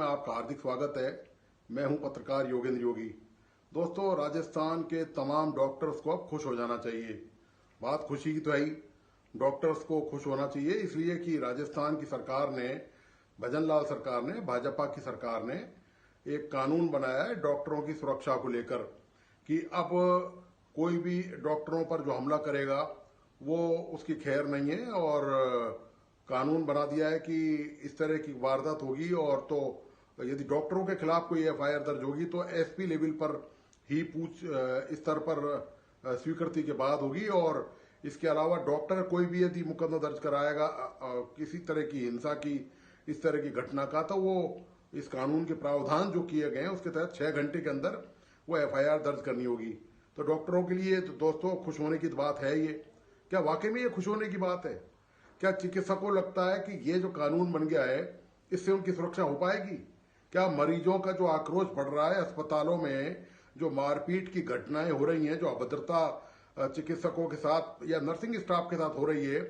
में आपका हार्दिक स्वागत है। मैं हूं पत्रकार योगेंद्र योगी। दोस्तों, राजस्थान के तमाम डॉक्टर्स को अब खुश हो जाना चाहिए। बात खुशी की तो है ही, डॉक्टर्स को खुश होना चाहिए इसलिए कि राजस्थान की सरकार ने, भजन लाल सरकार ने, भाजपा की सरकार ने एक कानून बनाया है डॉक्टरों की सुरक्षा को लेकर कि अब कोई भी डॉक्टरों पर जो हमला करेगा वो उसकी खैर नहीं है। और कानून बना दिया है कि इस तरह की वारदात होगी और तो यदि डॉक्टरों के खिलाफ कोई एफआईआर दर्ज होगी तो एसपी लेवल पर ही स्तर पर स्वीकृति के बाद होगी। और इसके अलावा डॉक्टर कोई भी यदि मुकदमा दर्ज कराएगा किसी तरह की हिंसा की, इस तरह की घटना का, तो वो इस कानून के प्रावधान जो किए गए हैं उसके तहत 6 घंटे के अंदर वो एफआईआर दर्ज करनी होगी। तो डॉक्टरों के लिए तो दोस्तों खुश होने की बात है। ये क्या वाकई में ये खुश होने की बात है? क्या चिकित्सकों को लगता है कि ये जो कानून बन गया है इससे उनकी सुरक्षा हो पाएगी? क्या मरीजों का जो आक्रोश बढ़ रहा है, अस्पतालों में जो मारपीट की घटनाएं हो रही हैं, जो अभद्रता चिकित्सकों के साथ या नर्सिंग स्टाफ के साथ हो रही है,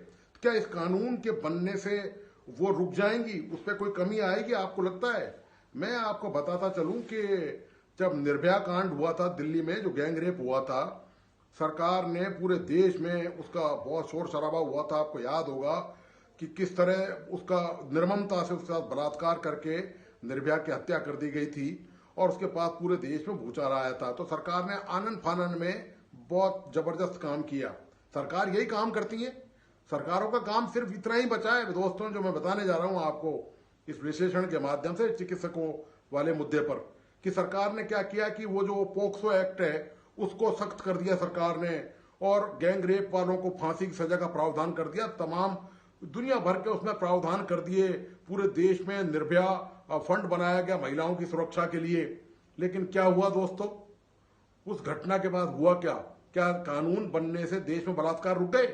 क्या इस कानून के बनने से वो रुक जाएंगी? उस पर कोई कमी आएगी आपको लगता है? मैं आपको बताता चलूं कि जब निर्भया कांड हुआ था दिल्ली में, जो गैंग रेप हुआ था, सरकार ने पूरे देश में उसका बहुत शोर शराबा हुआ था। आपको याद होगा कि किस तरह उसका निर्ममता से उसके साथ बलात्कार करके निर्भया की हत्या कर दी गई थी और उसके बाद पूरे देश में भूचाल आया था। तो सरकार ने आनन फानन में बहुत जबरदस्त काम किया। सरकार यही काम करती है। सरकारों का काम सिर्फ इतना ही बचा है दोस्तों, जो मैं बताने जा रहा हूं आपको इस विश्लेषण के माध्यम से चिकित्सकों वाले मुद्दे पर, कि सरकार ने क्या किया कि वो जो पोक्सो एक्ट है उसको सख्त कर दिया सरकार ने और गैंग रेप वालों को फांसी की सजा का प्रावधान कर दिया। तमाम दुनिया भर के उसमें प्रावधान कर दिए। पूरे देश में निर्भया फंड बनाया गया महिलाओं की सुरक्षा के लिए। लेकिन क्या हुआ दोस्तों? उस घटना के बाद हुआ क्या? क्या कानून बनने से देश में बलात्कार रुक गए?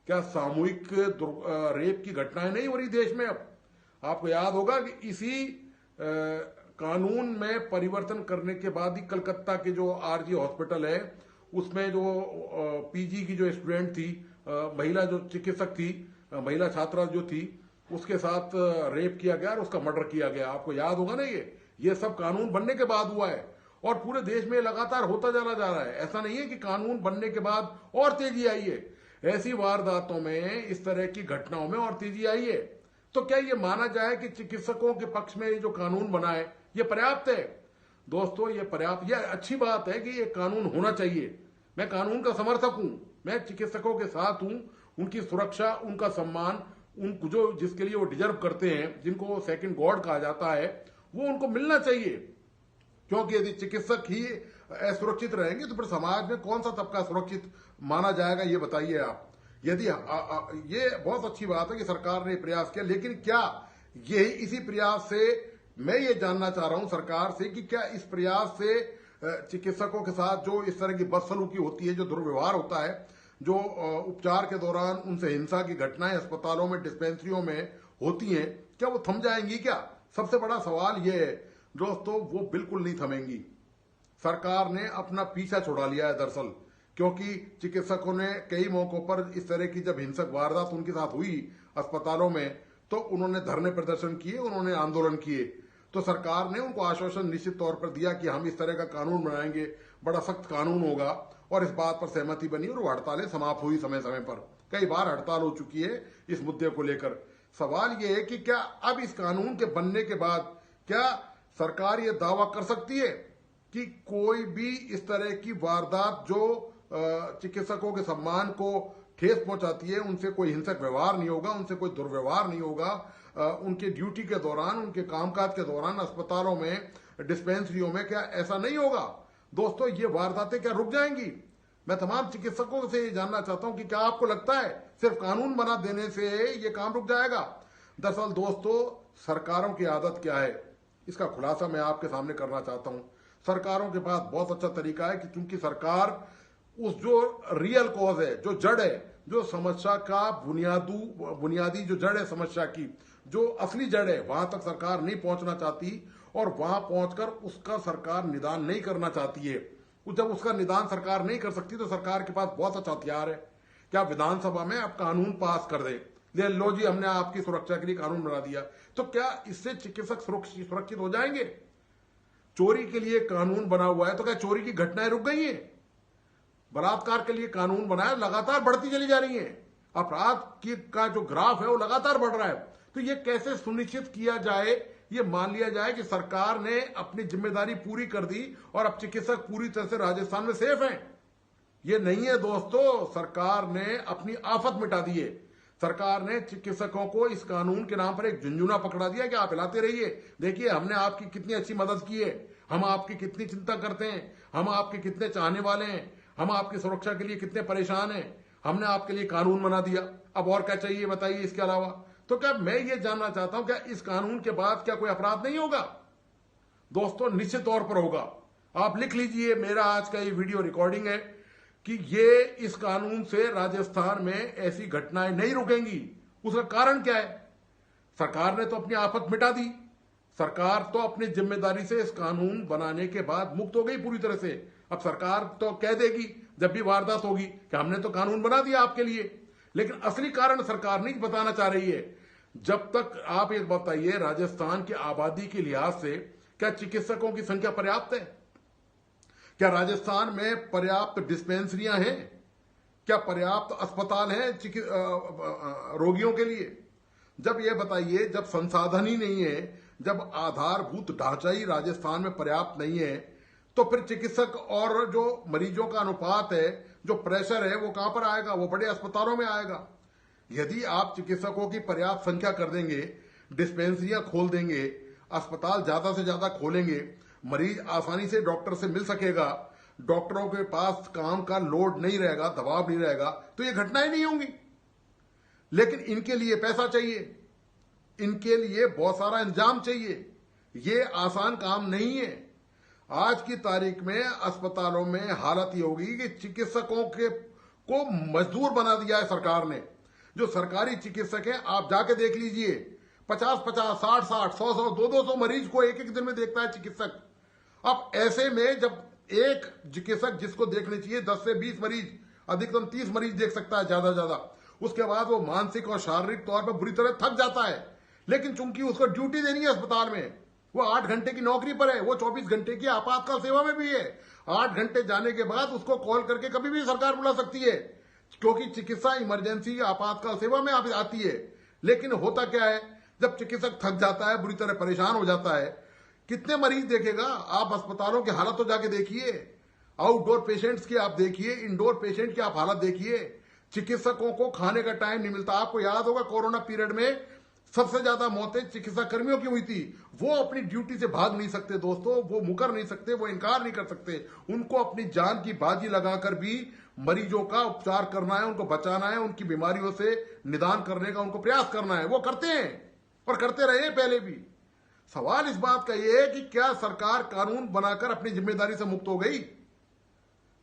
क्या सामूहिक रेप की घटनाएं नहीं हो रही देश में अब? आपको याद होगा कि इसी कानून में परिवर्तन करने के बाद ही कलकत्ता के जो आरजी हॉस्पिटल है उसमें जो पीजी की जो स्टूडेंट थी, महिला जो चिकित्सक थी, महिला छात्रा जो थी, उसके साथ रेप किया गया और उसका मर्डर किया गया। आपको याद होगा ना? ये सब कानून बनने के बाद हुआ है और पूरे देश में लगातार होता चला जा रहा है। ऐसा नहीं है कि कानून बनने के बाद और तेजी आई है। ऐसी वारदातों में, इस तरह की घटनाओं में और तेजी आई है। तो क्या ये माना जाए कि चिकित्सकों के पक्ष में ये जो कानून बना है ये पर्याप्त है? दोस्तों, ये पर्याप्त, ये अच्छी बात है कि ये कानून होना चाहिए। मैं कानून का समर्थक हूं, मैं चिकित्सकों के साथ हूं। उनकी सुरक्षा, उनका सम्मान, उनको जो जिसके लिए वो डिजर्व करते हैं, जिनको सेकंड गॉड कहा जाता है, वो उनको मिलना चाहिए। क्योंकि यदि चिकित्सक ही असुरक्षित रहेंगे तो फिर समाज में कौन सा तबका सुरक्षित माना जाएगा? ये बताइए आप। यदि ये बहुत अच्छी बात है कि सरकार ने प्रयास किया, लेकिन क्या यही इसी प्रयास से, मैं ये जानना चाह रहा हूं सरकार से कि क्या इस प्रयास से चिकित्सकों के साथ जो इस तरह की बदसलूकी होती है, जो दुर्व्यवहार होता है, जो उपचार के दौरान उनसे हिंसा की घटनाएं अस्पतालों में, डिस्पेंसरियों में होती हैं, क्या वो थम जाएंगी? क्या सबसे बड़ा सवाल ये है दोस्तों। वो बिल्कुल नहीं थमेंगी। सरकार ने अपना पीछा छुड़ा लिया है दरअसल, क्योंकि चिकित्सकों ने कई मौकों पर इस तरह की जब हिंसक वारदात उनके साथ हुई अस्पतालों में तो उन्होंने धरने प्रदर्शन किए, उन्होंने आंदोलन किए। तो सरकार ने उनको आश्वासन निश्चित तौर पर दिया कि हम इस तरह का कानून बनाएंगे, बड़ा सख्त कानून होगा, और इस बात पर सहमति बनी और वो हड़तालें समाप्त हुई समय समय पर। कई बार हड़ताल हो चुकी है इस मुद्दे को लेकर। सवाल ये है कि क्या अब इस कानून के बनने के बाद क्या सरकार ये दावा कर सकती है कि कोई भी इस तरह की वारदात जो चिकित्सकों के सम्मान को ठेस पहुंचाती है, उनसे कोई हिंसक व्यवहार नहीं होगा, उनसे कोई दुर्व्यवहार नहीं होगा, उनके ड्यूटी के दौरान, उनके कामकाज के दौरान, अस्पतालों में, डिस्पेंसरियों में, क्या ऐसा नहीं होगा? दोस्तों, ये वारदातें क्या रुक जाएंगी? मैं तमाम चिकित्सकों से ये जानना चाहता हूं कि क्या आपको लगता है सिर्फ कानून बना देने से ये काम रुक जाएगा? दरअसल दोस्तों, सरकारों की आदत क्या है, इसका खुलासा मैं आपके सामने करना चाहता हूं। सरकारों के पास बहुत अच्छा तरीका है कि चूंकि सरकार उस जो रियल कॉज है, जो जड़ है, जो समस्या का बुनियादी जो जड़ है समस्या की, जो असली जड़ है, वहां तक सरकार नहीं पहुंचना चाहती और वहां पहुंचकर उसका सरकार निदान नहीं करना चाहती है। जब उसका निदान सरकार नहीं कर सकती तो सरकार के पास बहुत अच्छा हथियार है। क्या विधानसभा में आप कानून पास कर दे, लो जी हमने आपकी सुरक्षा के लिए कानून बना दिया, तो क्या इससे चिकित्सक सुरक्षित हो जाएंगे? चोरी के लिए कानून बना हुआ है तो क्या चोरी की घटनाएं रुक गई हैं? बलात्कार के लिए कानून बनाया, लगातार बढ़ती चली जा रही है। अपराध की का जो ग्राफ है वो लगातार बढ़ रहा है। तो ये कैसे सुनिश्चित किया जाए, ये मान लिया जाए कि सरकार ने अपनी जिम्मेदारी पूरी कर दी और अब चिकित्सक पूरी तरह से राजस्थान में सेफ हैं? ये नहीं है दोस्तों। सरकार ने अपनी आफत मिटा दी है। सरकार ने चिकित्सकों को इस कानून के नाम पर एक झुंझुना पकड़ा दिया कि आप हिलाते रहिए, देखिए हमने आपकी कितनी अच्छी मदद की है, हम आपकी कितनी चिंता करते हैं, हम आपके कितने चाहने वाले हैं, हम आपकी सुरक्षा के लिए कितने परेशान हैं, हमने आपके लिए कानून बना दिया, अब और क्या चाहिए बताइए इसके अलावा। तो क्या मैं ये जानना चाहता हूं, क्या इस कानून के बाद क्या कोई अपराध नहीं होगा? दोस्तों निश्चित तौर पर होगा। आप लिख लीजिए, मेरा आज का ये वीडियो रिकॉर्डिंग है कि ये इस कानून से राजस्थान में ऐसी घटनाएं नहीं रुकेंगी। उसका कारण क्या है? सरकार ने तो अपनी आफत मिटा दी। सरकार तो अपनी जिम्मेदारी से इस कानून बनाने के बाद मुक्त हो गई पूरी तरह से। अब सरकार तो कह देगी जब भी वारदात होगी कि हमने तो कानून बना दिया आपके लिए, लेकिन असली कारण सरकार नहीं बताना चाह रही है। जब तक आप एक बताइए, राजस्थान की आबादी के लिहाज से क्या चिकित्सकों की संख्या पर्याप्त है? क्या राजस्थान में पर्याप्त डिस्पेंसरियां हैं? क्या पर्याप्त अस्पताल हैं रोगियों के लिए? जब ये बताइए, जब संसाधन ही नहीं है, जब आधारभूत ढांचा ही राजस्थान में पर्याप्त नहीं है, तो फिर चिकित्सक और जो मरीजों का अनुपात है, जो प्रेशर है, वो कहां पर आएगा? वो बड़े अस्पतालों में आएगा। यदि आप चिकित्सकों की पर्याप्त संख्या कर देंगे, डिस्पेंसरियां खोल देंगे, अस्पताल ज्यादा से ज्यादा खोलेंगे, मरीज आसानी से डॉक्टर से मिल सकेगा, डॉक्टरों के पास काम का लोड नहीं रहेगा, दबाव नहीं रहेगा, तो ये घटनाएं नहीं होंगी। लेकिन इनके लिए पैसा चाहिए, इनके लिए बहुत सारा इंतजाम चाहिए। ये आसान काम नहीं है। आज की तारीख में अस्पतालों में हालत ये होगी कि चिकित्सकों को मजदूर बना दिया है सरकार ने। जो सरकारी चिकित्सक हैं, आप जाके देख लीजिए, 50-50, 60-60, 100-100, 200 मरीज को एक एक दिन में देखता है चिकित्सक। अब ऐसे में जब एक चिकित्सक जिसको देखने चाहिए 10 से 20 मरीज, अधिकतम 30 मरीज देख सकता है ज्यादा ज्यादा, उसके बाद वो मानसिक और शारीरिक तौर पर बुरी तरह थक जाता है। लेकिन चूंकि उसको ड्यूटी देनी है अस्पताल में, वो 8 घंटे की नौकरी पर है, वो 24 घंटे की आपातकाल सेवा में भी है। 8 घंटे जाने के बाद उसको कॉल करके कभी भी सरकार बुला सकती है, क्योंकि चिकित्सा इमरजेंसी आपातकाल सेवा में आती है। लेकिन होता क्या है, जब चिकित्सक थक जाता है, बुरी तरह परेशान हो जाता है, कितने मरीज देखेगा? आप अस्पतालों की हालत तो जाके देखिए, आउटडोर पेशेंट्स की आप देखिए, इंडोर पेशेंट की आप हालत देखिए। चिकित्सकों को खाने का टाइम नहीं मिलता। आपको याद होगा कोरोना पीरियड में सबसे ज्यादा मौतें चिकित्सा कर्मियों की हुई थी। वो अपनी ड्यूटी से भाग नहीं सकते दोस्तों, वो मुकर नहीं सकते, वो इनकार नहीं कर सकते। उनको अपनी जान की बाजी लगाकर भी मरीजों का उपचार करना है, उनको बचाना है, उनकी बीमारियों से निदान करने का उनको प्रयास करना है। वो करते हैं और करते रहे पहले भी। सवाल इस बात का यह है कि क्या सरकार कानून बनाकर अपनी जिम्मेदारी से मुक्त हो गई?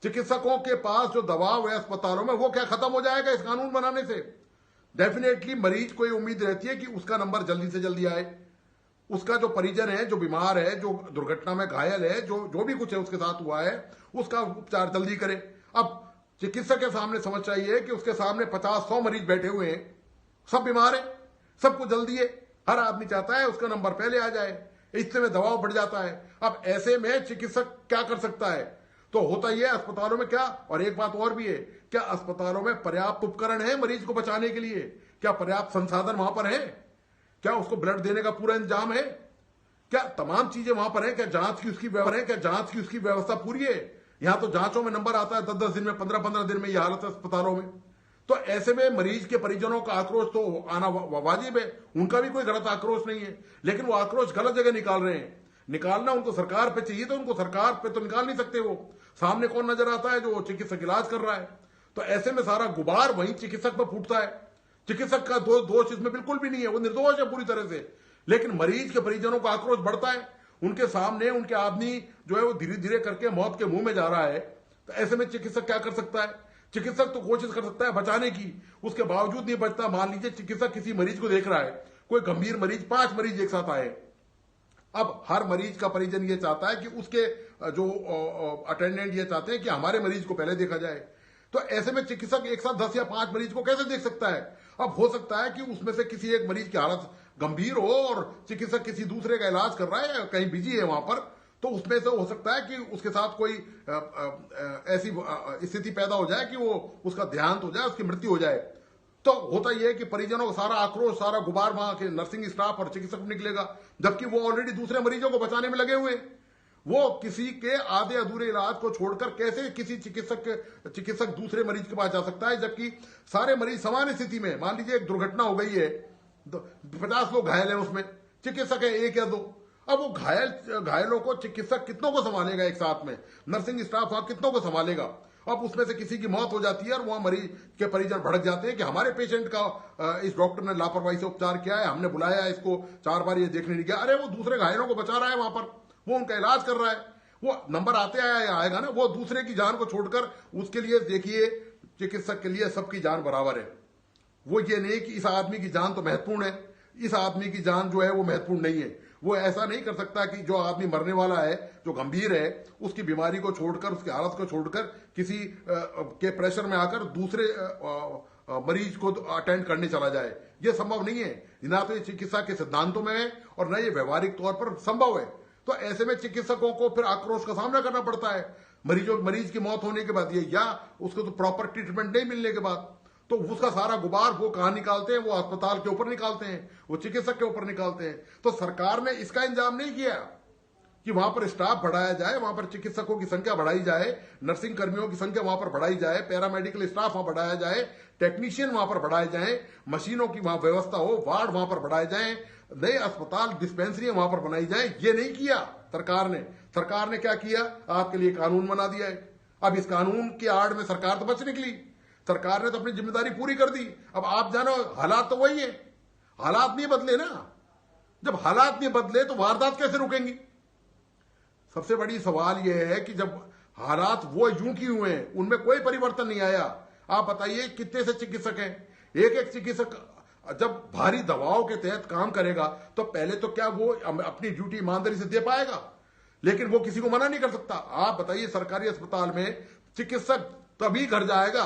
चिकित्सकों के पास जो दबाव है अस्पतालों में, वो क्या खत्म हो जाएगा इस कानून बनाने से? डेफिनेटली मरीज को ये उम्मीद रहती है कि उसका नंबर जल्दी से जल्दी आए, उसका जो परिजन है, जो बीमार है, जो दुर्घटना में घायल है, जो भी कुछ है उसके साथ हुआ है, उसका उपचार जल्दी करे। अब चिकित्सक के सामने समझ चाहिए कि उसके सामने 50-100 मरीज बैठे हुए हैं, सब बीमार है, सबको जल्दी है, हर आदमी चाहता है उसका नंबर पहले आ जाए, इससे में दबाव बढ़ जाता है। अब ऐसे में चिकित्सक क्या कर सकता है? तो होता ही है अस्पतालों में क्या, और एक बात और भी है, क्या अस्पतालों में पर्याप्त उपकरण है मरीज को बचाने के लिए? क्या पर्याप्त संसाधन वहां पर है? क्या उसको ब्लड देने का पूरा इंतजाम है? क्या तमाम चीजें वहां पर है? क्या जांच की उसकी व्यवस्था है? क्या जांच की उसकी व्यवस्था पूरी है? यहां तो जांचों में नंबर आता है 10-10 दिन में, 15-15 दिन में, यह हालत है अस्पतालों में। तो ऐसे में मरीज के परिजनों का आक्रोश तो आना वाजिब है, उनका भी कोई गलत आक्रोश नहीं है, लेकिन वो आक्रोश गलत जगह निकाल रहे हैं। निकालना उनको सरकार पे चाहिए, तो उनको सरकार पे तो निकाल नहीं सकते। वो सामने कौन नजर आता है? जो चिकित्सक इलाज कर रहा है। तो ऐसे में सारा गुबार वहीं चिकित्सक पर फूटता है। चिकित्सक का दोष इसमें बिल्कुल भी नहीं है, वो निर्दोष है पूरी तरह से। लेकिन मरीज के परिजनों का आक्रोश बढ़ता है, उनके सामने उनके आदमी जो है वो धीरे धीरे करके मौत के मुंह में जा रहा है। तो ऐसे में चिकित्सक क्या कर सकता है? चिकित्सक तो कोशिश कर सकता है बचाने की, उसके बावजूद नहीं बचता। मान लीजिए चिकित्सक किसी मरीज को देख रहा है, कोई गंभीर मरीज, 5 मरीज एक साथ आए। अब हर मरीज का परिजन ये चाहता है कि उसके जो अटेंडेंट ये चाहते हैं कि हमारे मरीज को पहले देखा जाए। तो ऐसे में चिकित्सक एक साथ 10 या 5 मरीज को कैसे देख सकता है? अब हो सकता है कि उसमें से किसी एक मरीज की हालत गंभीर हो और चिकित्सक किसी दूसरे का इलाज कर रहा है या कहीं बिजी है वहां पर, तो उसमें से हो सकता है कि उसके साथ कोई ऐसी स्थिति पैदा हो जाए कि वो उसका देहांत हो जाए, उसकी मृत्यु हो जाए। तो होता यह है कि परिजनों का सारा आक्रोश, सारा गुबार वहां के नर्सिंग स्टाफ और चिकित्सक को निकलेगा, जबकि वो ऑलरेडी दूसरे मरीजों को बचाने में लगे हुए हैं। वो किसी के आधे अधूरे इलाज को छोड़कर कैसे किसी चिकित्सक दूसरे मरीज के पास जा सकता है, जबकि सारे मरीज समान स्थिति में। मान लीजिए एक दुर्घटना हो गई है, 50 लोग घायल हैं, उसमें चिकित्सक है 1 या 2। अब वो घायलों को चिकित्सक कितनों को संभालेगा एक साथ में? नर्सिंग स्टाफ वहां कितनों को संभालेगा? अब उसमें से किसी की मौत हो जाती है और वहां मरीज के परिजन भड़क जाते हैं कि हमारे पेशेंट का इस डॉक्टर ने लापरवाही से उपचार किया है, हमने बुलाया इसको 4 बार ये देखने नहीं गया। अरे वो दूसरे घायलों को बचा रहा है वहां पर, वो उनका इलाज कर रहा है। वो नंबर आते आएगा ना, वो दूसरे की जान को छोड़कर उसके लिए, देखिए चिकित्सक के लिए सबकी जान बराबर है। वो ये नहीं कि इस आदमी की जान तो महत्वपूर्ण है, इस आदमी की जान जो है वो महत्वपूर्ण नहीं है। वो ऐसा नहीं कर सकता कि जो आदमी मरने वाला है, जो गंभीर है, उसकी बीमारी को छोड़कर, उसकी हालत को छोड़कर किसी के प्रेशर में आकर दूसरे मरीज को अटेंड करने चला जाए। ये संभव नहीं है, ना तो ये चिकित्सा के सिद्धांतों में है और न ये व्यवहारिक तौर पर संभव है। तो ऐसे में चिकित्सकों को फिर आक्रोश का सामना करना पड़ता है मरीज की मौत होने के बाद, ये या उसको तो प्रॉपर ट्रीटमेंट नहीं मिलने के बाद। तो उसका सारा गुबार वो कहां निकालते हैं? वो अस्पताल के ऊपर निकालते हैं, वो चिकित्सक के ऊपर निकालते हैं। तो सरकार ने इसका इंतजाम नहीं किया कि वहां पर स्टाफ बढ़ाया जाए, वहां पर चिकित्सकों की संख्या बढ़ाई जाए, नर्सिंग कर्मियों की संख्या वहां पर बढ़ाई जाए, पैरामेडिकल स्टाफ वहां बढ़ाया जाए, टेक्नीशियन वहां पर बढ़ाए जाए, मशीनों की वहां व्यवस्था हो, वार्ड वहां पर बढ़ाए जाए, नए अस्पताल डिस्पेंसरी वहां पर बनाई जाए। ये नहीं किया सरकार ने। सरकार ने क्या किया? आपके लिए कानून बना दिया है। अब इस कानून की आड़ में सरकार तो बच निकली, सरकार ने तो अपनी जिम्मेदारी पूरी कर दी। अब आप जानो, हालात तो वही है, हालात नहीं बदले ना। जब हालात नहीं बदले तो वारदात कैसे रुकेंगी? सबसे बड़ी सवाल यह है कि जब हालात वो यूं की हुए हैं, उनमें कोई परिवर्तन नहीं आया। आप बताइए कितने से चिकित्सक हैं? एक चिकित्सक जब भारी दबाव के तहत काम करेगा तो पहले तो क्या वो अपनी ड्यूटी ईमानदारी से दे पाएगा? लेकिन वो किसी को मना नहीं कर सकता। आप बताइए, सरकारी अस्पताल में चिकित्सक तभी घर जाएगा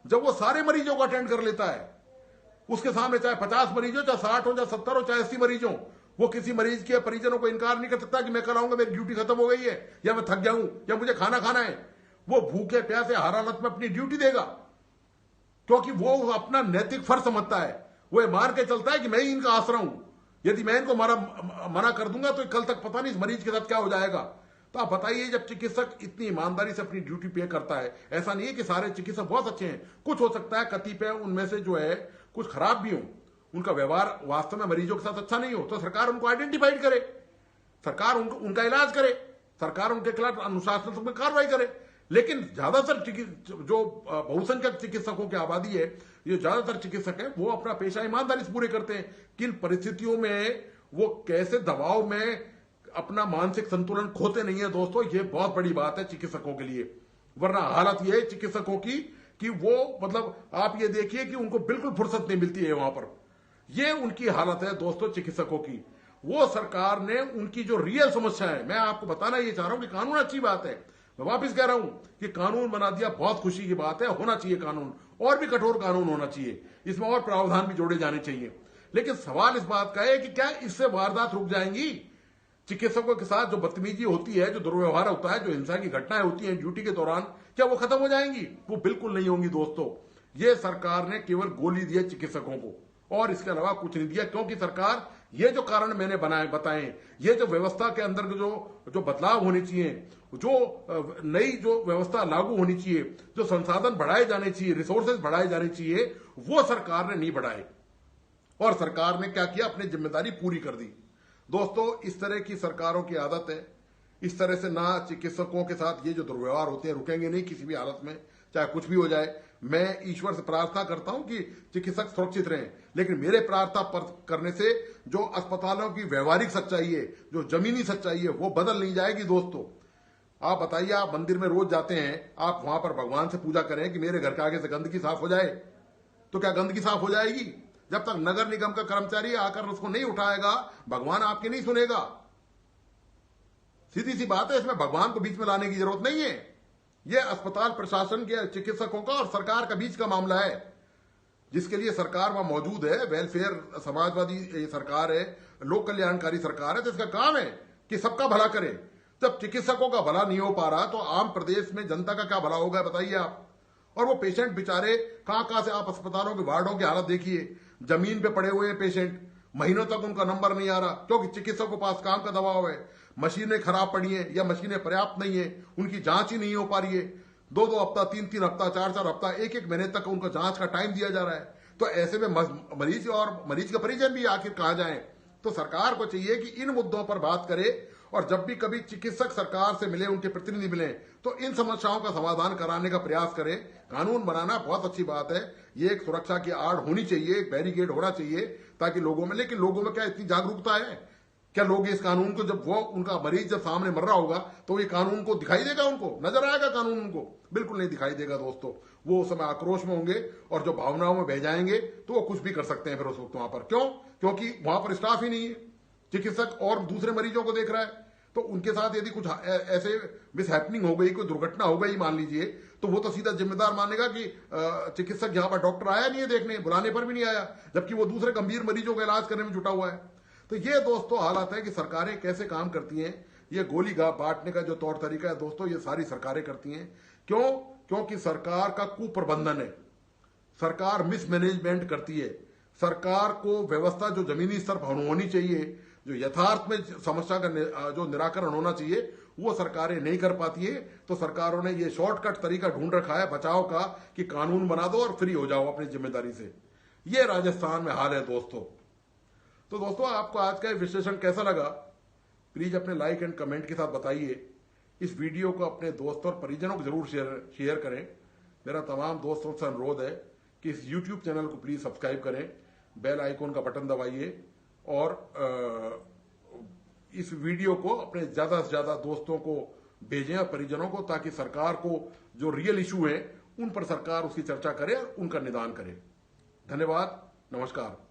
जब वो सारे मरीजों को अटेंड कर लेता है। उसके सामने चाहे 50 मरीज हो, चाहे 60 हो, चाहे 70 हो, चाहे 80 मरीज हो, वो किसी मरीज के परिजनों को इनकार नहीं कर सकता कि मैं कल आऊंगा, मेरी ड्यूटी खत्म हो गई है, या मैं थक गया हूं, या मुझे खाना खाना है। वो भूखे प्यासे हर हालत में अपनी ड्यूटी देगा, क्योंकि वो अपना नैतिक फर्ज समझता है। वो ये मान के चलता है कि मैं ही इनका आसरा हूं, यदि मैं इनको मना कर दूंगा तो कल तक पता नहीं इस मरीज के साथ क्या हो जाएगा। तो आप बताइए, जब चिकित्सक इतनी ईमानदारी से अपनी ड्यूटी पे करता है, ऐसा नहीं है कि सारे चिकित्सक बहुत अच्छे हैं, कुछ हो सकता है कतिपय उनमें से जो है कुछ खराब भी हो, उनका व्यवहार वास्तव में मरीजों के साथ अच्छा नहीं हो, तो सरकार उनको आइडेंटिफाइड करे, सरकार उनका इलाज करे, सरकार उनके खिलाफ अनुशासनात्मक कार्रवाई करे। लेकिन ज्यादातर जो बहुसंख्यक चिकित्सकों की आबादी है, ये ज्यादातर चिकित्सक है, वो अपना पेशा ईमानदारी से पूरे करते हैं। किन परिस्थितियों में वो कैसे दबाव में अपना मानसिक संतुलन खोते नहीं है दोस्तों, ये बहुत बड़ी बात है चिकित्सकों के लिए। वरना हालत ये है चिकित्सकों की कि वो, मतलब आप ये देखिए कि उनको बिल्कुल फुर्सत नहीं मिलती है वहां पर। ये उनकी हालत है दोस्तों चिकित्सकों की। वो सरकार ने उनकी जो रियल समस्या है, मैं आपको बताना ये चाह रहा हूं कि कानून अच्छी बात है, मैं वापिस कह रहा हूं कि कानून बना दिया, बहुत खुशी की बात है, होना चाहिए कानून, और भी कठोर कानून होना चाहिए, इसमें और प्रावधान भी जोड़े जाने चाहिए। लेकिन सवाल इस बात का है कि क्या इससे वारदात रुक जाएंगी? चिकित्सकों के साथ जो बदतमीजी होती है, जो दुर्व्यवहार होता है, जो हिंसा की घटनाएं होती हैं ड्यूटी के दौरान, क्या वो खत्म हो जाएंगी? वो बिल्कुल नहीं होंगी दोस्तों। ये सरकार ने केवल गोली दी है चिकित्सकों को, और इसके अलावा कुछ नहीं दिया। क्योंकि सरकार, ये जो कारण मैंने बताए, ये जो व्यवस्था के अंदर जो बदलाव होने चाहिए, जो नई जो व्यवस्था लागू होनी चाहिए, जो संसाधन बढ़ाए जाने चाहिए, रिसोर्सेज बढ़ाए जाने चाहिए, वो सरकार ने नहीं बढ़ाए। और सरकार ने क्या किया? अपनी जिम्मेदारी पूरी कर दी। दोस्तों, इस तरह की सरकारों की आदत है। इस तरह से ना चिकित्सकों के साथ ये जो दुर्व्यवहार होते हैं रुकेंगे नहीं किसी भी हालत में, चाहे कुछ भी हो जाए। मैं ईश्वर से प्रार्थना करता हूं कि चिकित्सक सुरक्षित रहें, लेकिन मेरे प्रार्थना पर करने से जो अस्पतालों की व्यवहारिक सच्चाई है, जो जमीनी सच्चाई है, वो बदल नहीं जाएगी दोस्तों। आप बताइए, आप मंदिर में रोज जाते हैं, आप वहां पर भगवान से पूजा करें कि मेरे घर के आगे से गंदगी साफ हो जाए, तो क्या गंदगी साफ हो जाएगी? जब तक नगर निगम का कर्मचारी आकर उसको नहीं उठाएगा, भगवान आपकी नहीं सुनेगा। सीधी सी बात है, इसमें भगवान को बीच में लाने की जरूरत नहीं है। ये अस्पताल प्रशासन के चिकित्सकों का और सरकार का बीच का मामला है, जिसके लिए सरकार वहां मौजूद है। वेलफेयर समाजवादी सरकार है, लोक कल्याणकारी सरकार है, तो इसका काम है कि सबका भला करे। जब चिकित्सकों का भला नहीं हो पा रहा तो आम प्रदेश में जनता का क्या भला होगा बताइए आप। और वो पेशेंट बेचारे कहां से, आप अस्पतालों के वार्डों की हालत देखिए, जमीन पे पड़े हुए हैं पेशेंट, महीनों तक उनका नंबर नहीं आ रहा क्योंकि चिकित्सकों के पास काम का दबाव है, मशीनें खराब पड़ी हैं या मशीनें पर्याप्त नहीं है, उनकी जांच ही नहीं हो पा रही है। 2-2 हफ्ता, 3-3 हफ्ता, 4-4 हफ्ता, 1-1 महीने तक उनका जांच का टाइम दिया जा रहा है। तो ऐसे में मरीज और मरीज के परिजन भी आखिर कहां जाएं। तो सरकार को चाहिए कि इन मुद्दों पर बात करे और जब भी कभी चिकित्सक सरकार से मिले, उनके प्रतिनिधि मिले, तो इन समस्याओं का समाधान कराने का प्रयास करें। कानून बनाना बहुत अच्छी बात है, ये एक सुरक्षा की आड़ होनी चाहिए, एक बैरिकेड होना चाहिए ताकि लोगों में, लेकिन लोगों में क्या इतनी जागरूकता है? क्या लोग इस कानून को, जब वो उनका मरीज जब सामने मर रहा होगा तो ये कानून को दिखाई देगा, उनको नजर आएगा कानून? उनको बिल्कुल नहीं दिखाई देगा दोस्तों। वो उस समय आक्रोश में होंगे और जो भावनाओं में बह जाएंगे तो वो कुछ भी कर सकते हैं फिर उस वक्त वहां पर। क्यों? क्योंकि वहां पर स्टाफ ही नहीं है, चिकित्सक और दूसरे मरीजों को देख रहा है। तो उनके साथ यदि कुछ ऐसे मिसहैपनिंग हो गई, कोई दुर्घटना हो गई मान लीजिए, तो वो तो सीधा जिम्मेदार मानेगा कि चिकित्सक यहां पर डॉक्टर आया नहीं है देखने, बुलाने पर भी नहीं आया, जबकि वो दूसरे गंभीर मरीजों का इलाज करने में जुटा हुआ है। तो ये दोस्तों हालात है कि सरकारें कैसे काम करती हैं। ये गोली बांटने का जो तौर तरीका है दोस्तों, ये सारी सरकारें करती हैं। क्यों? क्योंकि सरकार का कुप्रबंधन है, सरकार मिसमैनेजमेंट करती है। सरकार को व्यवस्था जो जमीनी स्तर पर होनी चाहिए, जो यथार्थ में समस्या का जो निराकरण होना चाहिए, वो सरकारें नहीं कर पाती है। तो सरकारों ने ये शॉर्टकट तरीका ढूंढ रखा है बचाव का कि कानून बना दो और फ्री हो जाओ अपनी जिम्मेदारी से। ये राजस्थान में हाल है दोस्तों। तो दोस्तों आपको आज का विश्लेषण कैसा लगा? प्लीज अपने लाइक एंड कमेंट के साथ बताइए। इस वीडियो को अपने दोस्तों और परिजनों को जरूर शेयर करें। मेरा तमाम दोस्तों से अनुरोध है कि इस YouTube चैनल को प्लीज सब्सक्राइब करें, बेल आइकॉन का बटन दबाइए और इस वीडियो को अपने ज्यादा से ज्यादा दोस्तों को भेजें और परिजनों को, ताकि सरकार को जो रियल इशू है उन पर सरकार उसकी चर्चा करे और उनका निदान करे। धन्यवाद, नमस्कार।